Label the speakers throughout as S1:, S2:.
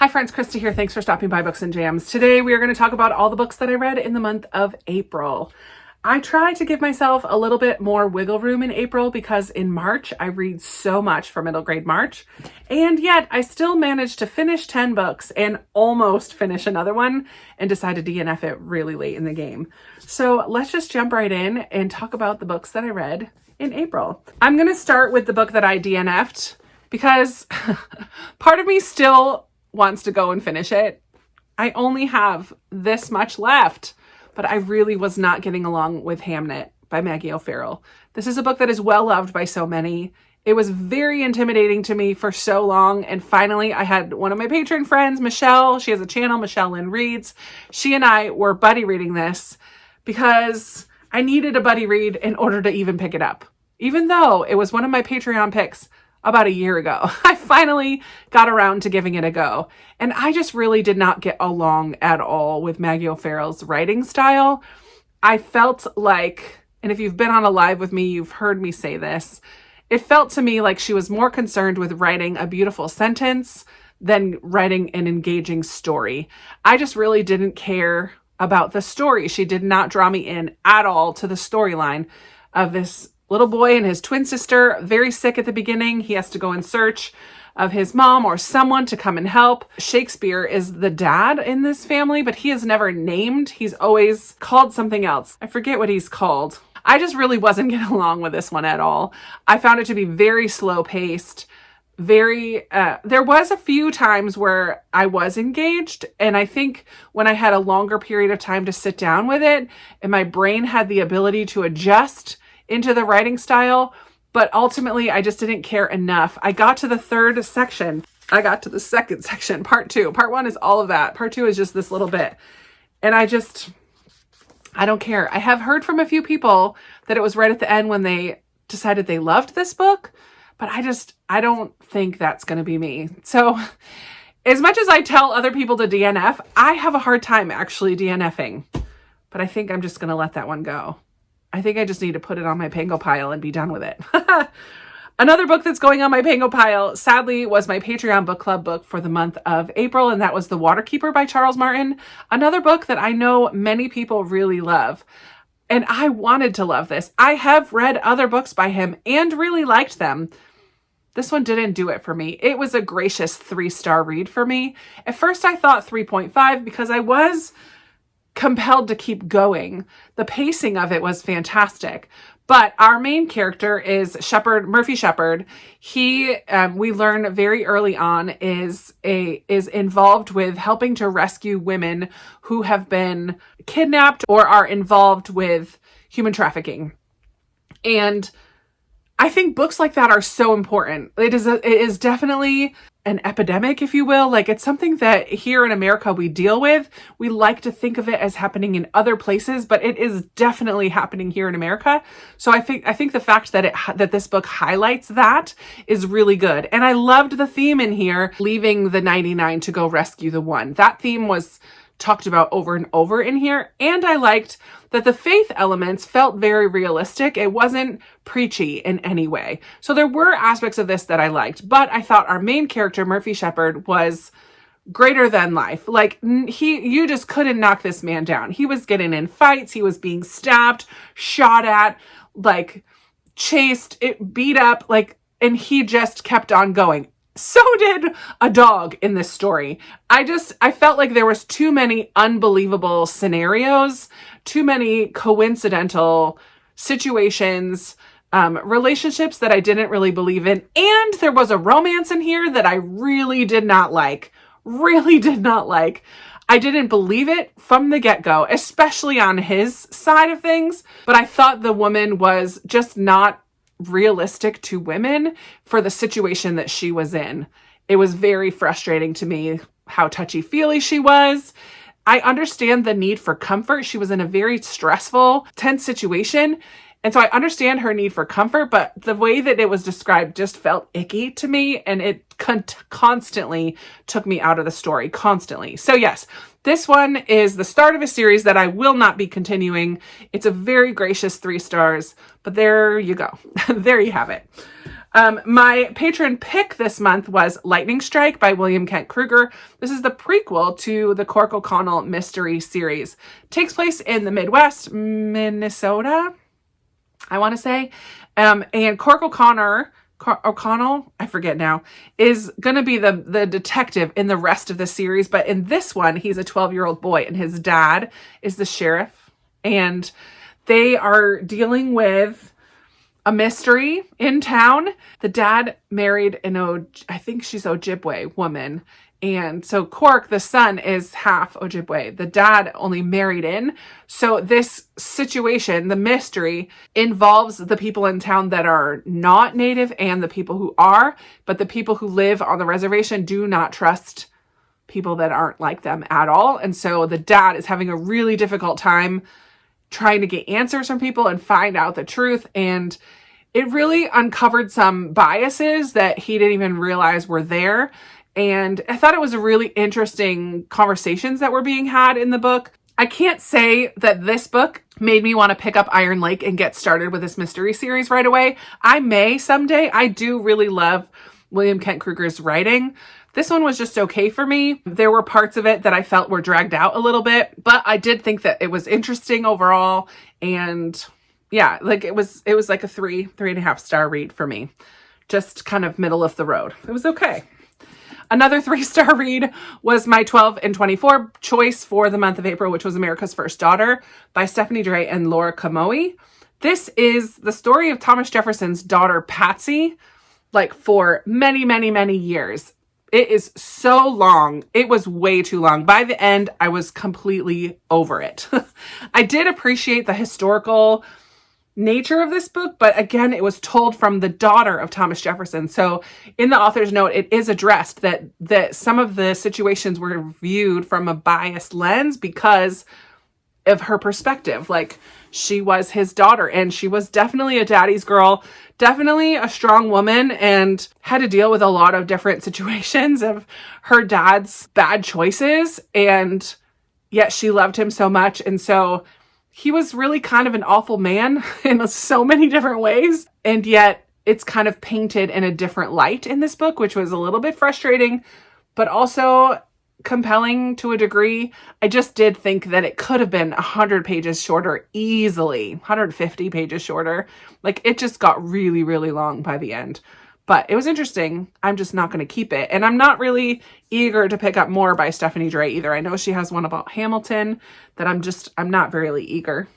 S1: Hi friends, Krista here. Thanks for stopping by Books and Jams. Today we are going to talk about all the books that I read in the month of April. I try to give myself a little bit more wiggle room in April because in March I read so much for middle grade March, and yet I still managed to finish 10 books and almost finish another one and decide to DNF it really late in the game. So let's just jump right in and talk about the books that I read in April. I'm going to start with the book that I DNF'd because part of me still wants to go and finish it. I only have this much left, but I really was not getting along with Hamnet by Maggie O'Farrell. This is a book that is well loved by so many. It was very intimidating to me for so long, and finally I had one of my patron friends, Michelle. She has a channel, Michelle Lynn Reads. She and I were buddy reading this because I needed a buddy read in order to even pick it up. Even though it was one of my Patreon picks about a year ago, I finally got around to giving it a go. And I just really did not get along at all with Maggie O'Farrell's writing style. I felt like, and if you've been on a live with me, you've heard me say this, it felt to me like she was more concerned with writing a beautiful sentence than writing an engaging story. I just really didn't care about the story. She did not draw me in at all to the storyline of this little boy and his twin sister, very sick at the beginning. He has to go in search of his mom or someone to come and help. Shakespeare is the dad in this family, but he is never named. He's always called something else. I forget what he's called. I just really wasn't getting along with this one at all. I found it to be very slow paced. There was a few times where I was engaged, and I think when I had a longer period of time to sit down with it and my brain had the ability to adjust into the writing style, but ultimately I just didn't care enough. I got to the third section. I got to the second section, part two. Part one is all of that. Part two is just this little bit. And I don't care. I have heard from a few people that it was right at the end when they decided they loved this book, but I don't think that's going to be me. So as much as I tell other people to DNF, I have a hard time actually DNFing, but I think I'm just going to let that one go. I think I just need to put it on my Pango pile and be done with it. Another book that's going on my Pango pile, sadly, was my Patreon book club book for the month of April, and that was The Waterkeeper by Charles Martin. Another book that I know many people really love. And I wanted to love this. I have read other books by him and really liked them. This one didn't do it for me. It was a gracious 3-star read for me. At first I thought 3.5 because I was compelled to keep going. The pacing of it was fantastic. But our main character is Murphy Shepard. He, we learn very early on, is involved with helping to rescue women who have been kidnapped or are involved with human trafficking. And I think books like that are so important. It is definitely an epidemic, if you will. Like, it's something that here in America we deal with. We like to think of it as happening in other places, but it is definitely happening here in America. So I think the fact that that this book highlights that is really good. And I loved the theme in here, leaving the 99 to go rescue the one. That theme was talked about over and over in here. And I liked that the faith elements felt very realistic. It wasn't preachy in any way. So there were aspects of this that I liked, but I thought our main character, Murphy Shepard, was greater than life. Like, you just couldn't knock this man down. He was getting in fights. He was being stabbed, shot at, like chased, beat up, like, and he just kept on going. So did a dog in this story. I felt like there was too many unbelievable scenarios, too many coincidental situations, relationships that I didn't really believe in. And there was a romance in here that I really did not like. Really did not like. I didn't believe it from the get-go, especially on his side of things. But I thought the woman was just not realistic to women for the situation that she was in. It was very frustrating to me how touchy-feely she was. I understand the need for comfort. She was in a very stressful, tense situation. And so I understand her need for comfort, but the way that it was described just felt icky to me, and it constantly took me out of the story, constantly. So yes, this one is the start of a series that I will not be continuing. It's a very gracious 3 stars, but there you go. There you have it. My patron pick this month was Lightning Strike by William Kent Kruger. This is the prequel to the Cork O'Connell mystery series. It takes place in the Midwest, Minnesota, I want to say. And Cork O'Connell, I forget now, is going to be the detective in the rest of the series. But in this one, he's a 12-year-old boy and his dad is the sheriff. And they are dealing with a mystery in town. The dad married I think she's Ojibwe woman. And so Cork, the son, is half Ojibwe. The dad only married in. So this situation, the mystery, involves the people in town that are not native and the people who are. But the people who live on the reservation do not trust people that aren't like them at all. And so the dad is having a really difficult time trying to get answers from people and find out the truth. And it really uncovered some biases that he didn't even realize were there. And I thought it was a really interesting conversations that were being had in the book. I can't say that this book made me want to pick up Iron Lake and get started with this mystery series right away. I may someday. I do really love William Kent Kruger's writing. This one was just okay for me. There were parts of it that I felt were dragged out a little bit, but I did think that it was interesting overall. And yeah, like it was like a 3.5 star read for me. Just kind of middle of the road. It was okay. Another 3-star read was my 12 and 24 choice for the month of April, which was America's First Daughter by Stephanie Dray and Laura Kamoe. This is the story of Thomas Jefferson's daughter, Patsy, like for many, many, many years. It is so long. It was way too long. By the end, I was completely over it. I did appreciate the historical nature of this book, but again, it was told from the daughter of Thomas Jefferson. So in the author's note, it is addressed that some of the situations were viewed from a biased lens because of her perspective. Like, she was his daughter and she was definitely a daddy's girl, definitely a strong woman, and had to deal with a lot of different situations of her dad's bad choices, and yet she loved him so much. And so he was really kind of an awful man in so many different ways. And yet it's kind of painted in a different light in this book, which was a little bit frustrating, but also compelling to a degree. I just did think that it could have been 100 pages shorter, easily 150 pages shorter. Like, it just got really, really long by the end. But it was interesting. I'm just not going to keep it. And I'm not really eager to pick up more by Stephanie Dray either. I know she has one about Hamilton that I'm not really eager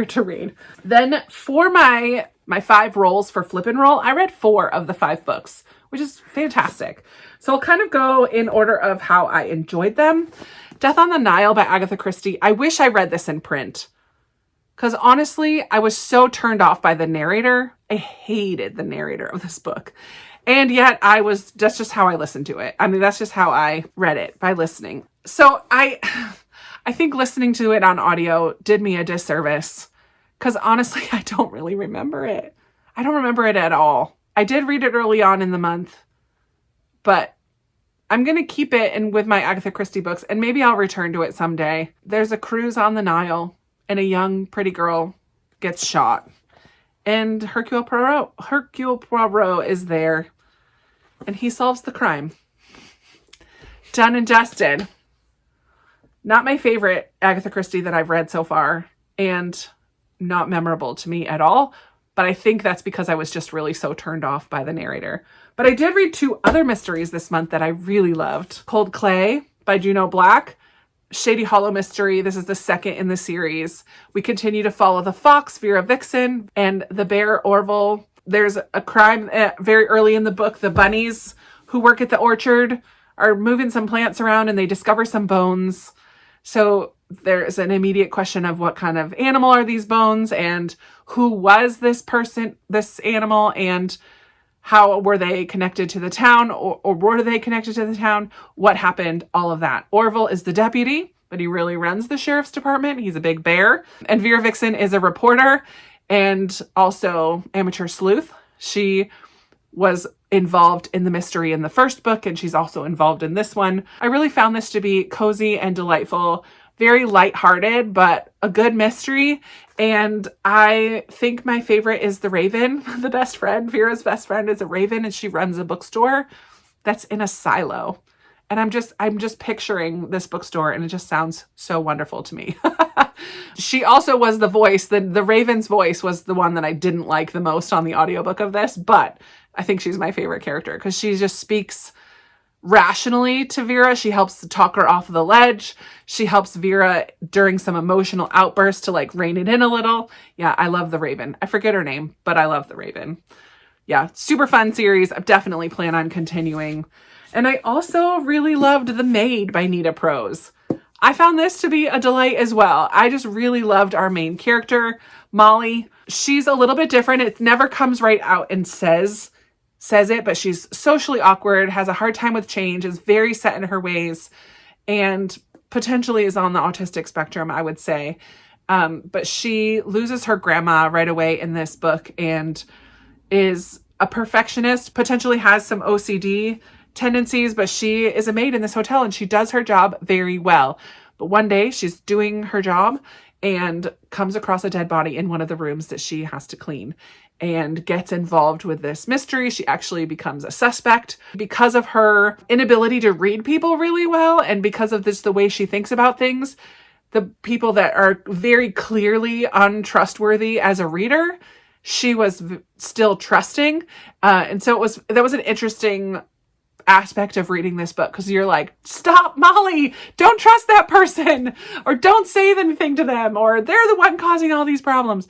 S1: to read. Then for my 5 rolls for Flip and Roll, I read 4 of the 5 books, which is fantastic. So I'll kind of go in order of how I enjoyed them. Death on the Nile by Agatha Christie. I wish I read this in print, because honestly, I was so turned off by the narrator. I hated the narrator of this book. And yet that's just how I listened to it. I mean, that's just how I read it, by listening. So I think listening to it on audio did me a disservice, because honestly, I don't really remember it. I don't remember it at all. I did read it early on in the month, but I'm going to keep it in with my Agatha Christie books, and maybe I'll return to it someday. There's a cruise on the Nile, and a young, pretty girl gets shot. And Hercule Poirot is there, and he solves the crime. Done and dusted. Not my favorite Agatha Christie that I've read so far, and not memorable to me at all. But I think that's because I was just really so turned off by the narrator. But I did read 2 other mysteries this month that I really loved. Cold Clay by Juno Black. Shady Hollow mystery. This is the second in the series. We continue to follow the fox, Vera Vixen, and the bear, Orville. There's a crime very early in the book. The bunnies who work at the orchard are moving some plants around and they discover some bones. So there's an immediate question of what kind of animal are these bones, and who was this animal, and how were they connected to the town, or were they connected to the town? What happened? All of that. Orville is the deputy, but he really runs the sheriff's department. He's a big bear. And Vera Vixen is a reporter and also amateur sleuth. She was involved in the mystery in the first book, and she's also involved in this one. I really found this to be cozy and delightful, very lighthearted, but a good mystery. And I think my favorite is the Raven, the best friend. Vera's best friend is a Raven, and she runs a bookstore that's in a silo. And I'm just picturing this bookstore, and it just sounds so wonderful to me. She also was the voice, the Raven's voice was the one that I didn't like the most on the audiobook of this, but I think she's my favorite character because she just speaks rationally to Vera. She helps to talk her off the ledge. She helps Vera during some emotional outbursts to like rein it in a little. Yeah, I love the Raven. I forget her name, but I love the Raven. Yeah, super fun series. I definitely plan on continuing. And I also really loved The Maid by Nita Prose. I found this to be a delight as well. I just really loved our main character, Molly. She's a little bit different. It never comes right out and says it, but she's socially awkward, has a hard time with change, is very set in her ways, and potentially is on the autistic spectrum, I would say. But she loses her grandma right away in this book and is a perfectionist, potentially has some OCD tendencies, but she is a maid in this hotel and she does her job very well. But one day she's doing her job and comes across a dead body in one of the rooms that she has to clean and gets involved with this mystery. She actually becomes a suspect because of her inability to read people really well, and because of this, the way she thinks about things. The people that are very clearly untrustworthy as a reader, she was still trusting. And so that was an interesting aspect of reading this book, because you're like, stop, Molly, don't trust that person, or don't say anything to them, or they're the one causing all these problems.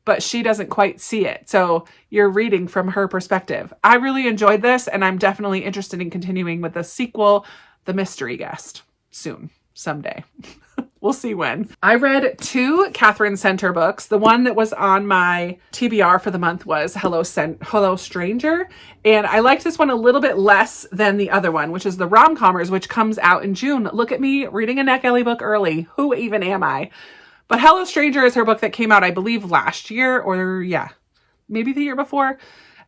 S1: But she doesn't quite see it. So you're reading from her perspective. I really enjoyed this, and I'm definitely interested in continuing with the sequel, The Mystery Guest, soon, someday. We'll see when. I read 2 Catherine Center books. The one that was on my TBR for the month was Hello Stranger. And I liked this one a little bit less than the other one, which is the ROM Commers, which comes out in June. Look at me reading a Neck Ellie book early. Who even am I? But Hello Stranger is her book that came out, I believe, last year, or maybe the year before.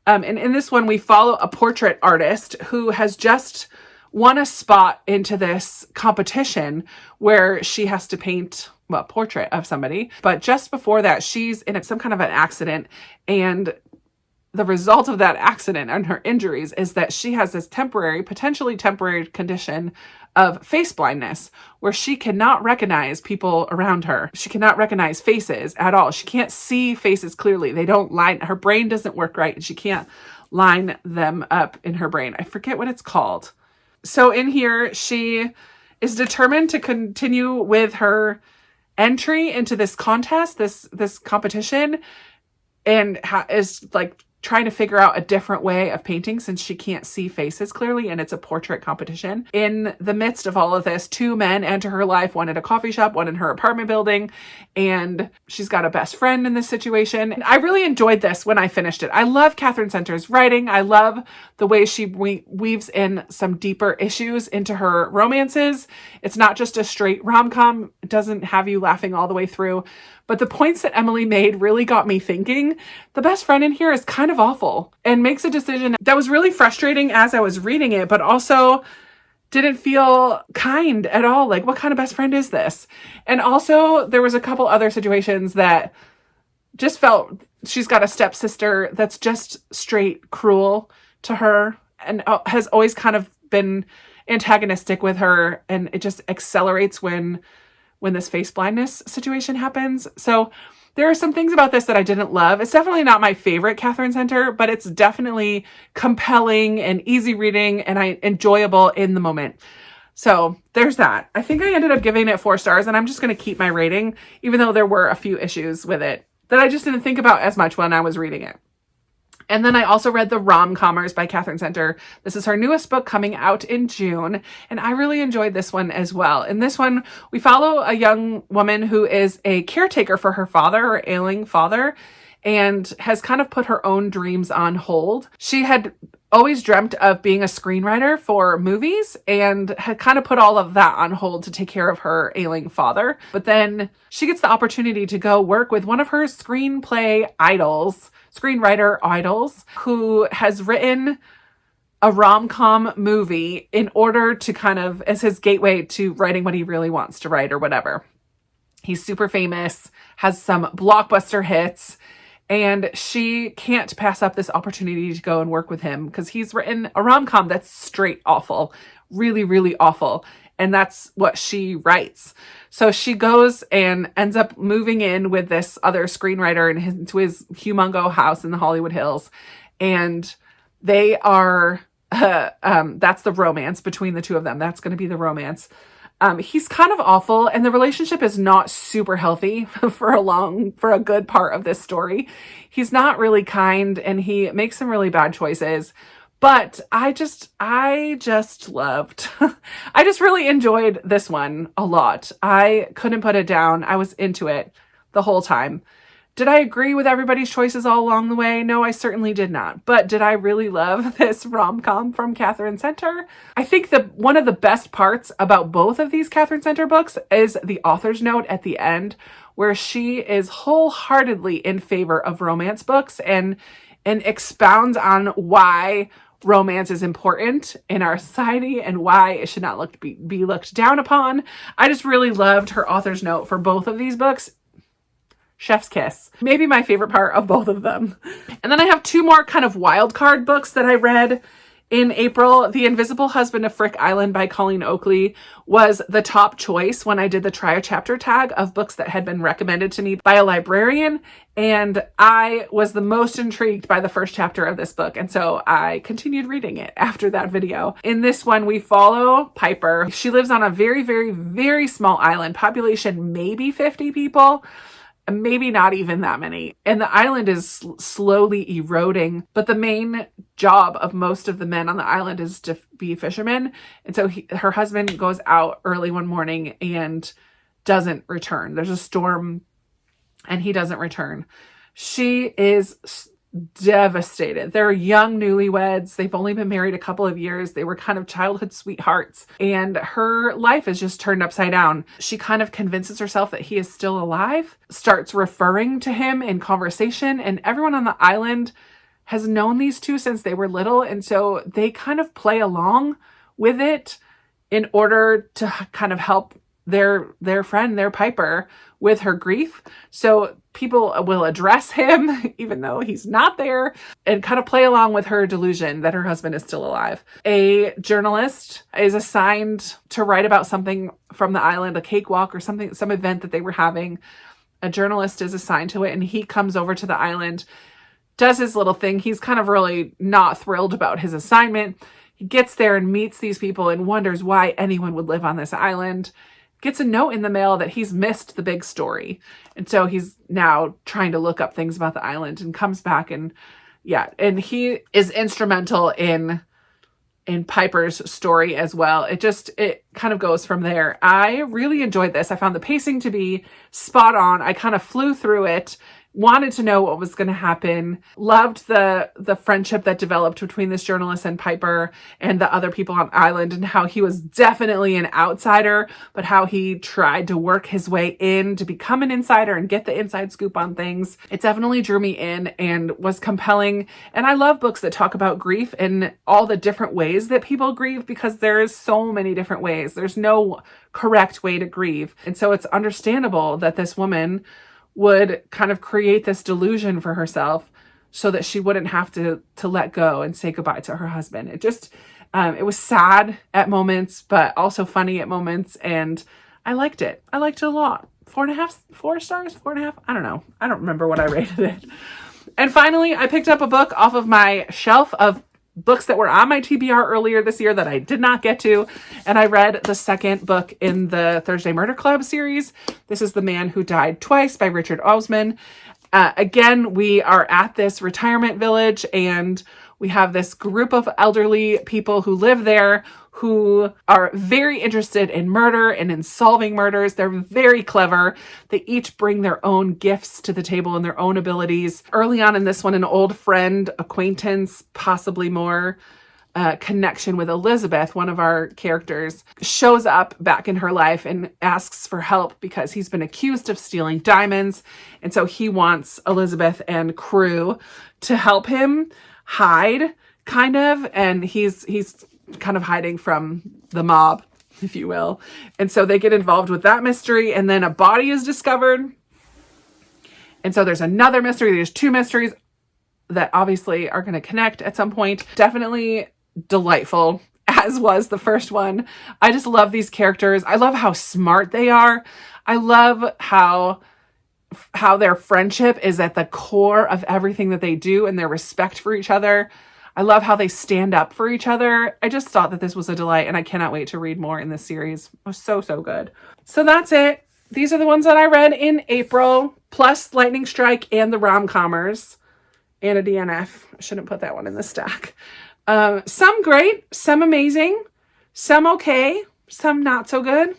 S1: And in this one, we follow a portrait artist who has just won a spot into this competition where she has to paint a portrait of somebody. But just before that, she's in some kind of an accident, and the result of that accident and her injuries is that she has this potentially temporary condition of face blindness, where she cannot recognize people around her. She cannot recognize faces at all. She can't see faces clearly. Her brain doesn't work right, and she can't line them up in her brain. I forget what it's called. So in here, she is determined to continue with her entry into this contest, this competition, and is like trying to figure out a different way of painting since she can't see faces clearly, and it's a portrait competition. In the midst of all of this, 2 men enter her life, one at a coffee shop, one in her apartment building, and she's got a best friend in this situation. And I really enjoyed this when I finished it. I love Catherine Center's writing. I love the way she weaves in some deeper issues into her romances. It's not just a straight rom-com. It doesn't have you laughing all the way through. But the points that Emily made really got me thinking. The best friend in here is kind of awful and makes a decision that was really frustrating as I was reading it, but also didn't feel kind at all. Like, what kind of best friend is this? And also there was a couple other situations that just felt, she's got a stepsister that's just straight cruel to her and has always kind of been antagonistic with her. And it just accelerates when this face blindness situation happens. So there are some things about this that I didn't love. It's definitely not my favorite Catherine Center, but it's definitely compelling and easy reading and enjoyable in the moment. So there's that. I think I ended up giving it 4 stars, and I'm just going to keep my rating, even though there were a few issues with it that I just didn't think about as much when I was reading it. And then I also read the ROM Commers by Catherine Center. This is her newest book coming out in June, and I really enjoyed this one as well. In this one, we follow a young woman who is a caretaker for her father, her ailing father, and has kind of put her own dreams on hold. She had always dreamt of being a screenwriter for movies and had kind of put all of that on hold to take care of her ailing father. But then she gets the opportunity to go work with one of her screenwriter idols, who has written a rom-com movie in order to kind of, as his gateway to writing what he really wants to write or whatever. He's super famous, has some blockbuster hits, and she can't pass up this opportunity to go and work with him because he's written a rom-com that's straight awful, really, really awful. And that's what she writes. So she goes and ends up moving in with this other screenwriter into his humongo house in the Hollywood Hills. And they are, that's the romance between the two of them. That's going to be the romance. He's kind of awful, and the relationship is not super healthy for a good part of this story. He's not really kind, and he makes some really bad choices. But I just loved, I just really enjoyed this one a lot. I couldn't put it down. I was into it the whole time. Did I agree with everybody's choices all along the way? No, I certainly did not. But did I really love this rom-com from Catherine Center? I think one of the best parts about both of these Catherine Center books is the author's note at the end, where she is wholeheartedly in favor of romance books and expounds on why romance is important in our society and why it should not be looked down upon. I just really loved her author's note for both of these books. Chef's kiss. Maybe my favorite part of both of them. And then I have two more kind of wild card books that I read in April. The Invisible Husband of Frick Island by Colleen Oakley was the top choice when I did the try a chapter tag of books that had been recommended to me by a librarian. And I was the most intrigued by the first chapter of this book. And so I continued reading it after that video. In this one, we follow Piper. She lives on a very, very, very small island, population maybe 50 people. Maybe not even that many. And the island is slowly eroding, but the main job of most of the men on the island is to be fishermen. And so her husband goes out early one morning and doesn't return. There's a storm and he doesn't return. She is devastated. They're young newlyweds. They've only been married a couple of years. They were kind of childhood sweethearts, and her life is just turned upside down. She kind of convinces herself that he is still alive, starts referring to him in conversation, and everyone on the island has known these two since they were little, and so they kind of play along with it in order to kind of help their friend, their Piper, with her grief. So people will address him even though he's not there, and kind of play along with her delusion that her husband is still alive. A journalist is assigned to write about something from the island, a cakewalk or something, some event that they were having. A journalist is assigned to it, and he comes over to the island, does his little thing. He's kind of really not thrilled about his assignment. He gets there and meets these people and wonders why anyone would live on this island. Gets a note in the mail that he's missed the big story. And so he's now trying to look up things about the island, and comes back and he is instrumental in Piper's story as well. It kind of goes from there. I really enjoyed this. I found the pacing to be spot on. I kind of flew through it, wanted to know what was going to happen. Loved the friendship that developed between this journalist and Piper and the other people on the island, and how he was definitely an outsider, but how he tried to work his way in to become an insider and get the inside scoop on things. It definitely drew me in and was compelling. And I love books that talk about grief and all the different ways that people grieve, because there's so many different ways. There's no correct way to grieve. And so it's understandable that this woman would kind of create this delusion for herself so that she wouldn't have to let go and say goodbye to her husband. It just, it was sad at moments, but also funny at moments. And I liked it. I liked it a lot. 4 stars, 4.5. I don't know. I don't remember what I rated it. And finally, I picked up a book off of my shelf of books that were on my TBR earlier this year that I did not get to. And I read the second book in the Thursday Murder Club series. This is The Man Who Died Twice by Richard Osman. Again, we are at this retirement village, and we have this group of elderly people who live there who are very interested in murder and in solving murders. They're very clever. They each bring their own gifts to the table and their own abilities. Early on in this one, an old friend, acquaintance, possibly more connection with Elizabeth, one of our characters, shows up back in her life and asks for help because he's been accused of stealing diamonds. And so he wants Elizabeth and crew to help him hide kind of, and he's kind of hiding from the mob, if you will. And so they get involved with that mystery, and then a body is discovered. And so there's another mystery. There's two mysteries that obviously are going to connect at some point. Definitely delightful, as was the first one. I just love these characters. I love how smart they are. I love how their friendship is at the core of everything that they do, and their respect for each other. I love how they stand up for each other. I just thought that this was a delight, and I cannot wait to read more in this series. It was so, so good. So that's it. These are the ones that I read in April, plus Lightning Strike and the ROM Commers. And a DNF. I shouldn't put that one in the stack. Some great, some amazing, some okay, some not so good.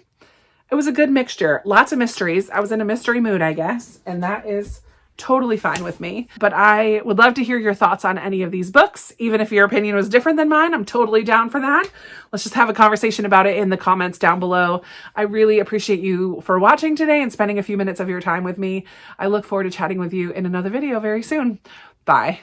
S1: It was a good mixture. Lots of mysteries. I was in a mystery mood, I guess, and that is totally fine with me. But I would love to hear your thoughts on any of these books. Even if your opinion was different than mine, I'm totally down for that. Let's just have a conversation about it in the comments down below. I really appreciate you for watching today and spending a few minutes of your time with me. I look forward to chatting with you in another video very soon. Bye.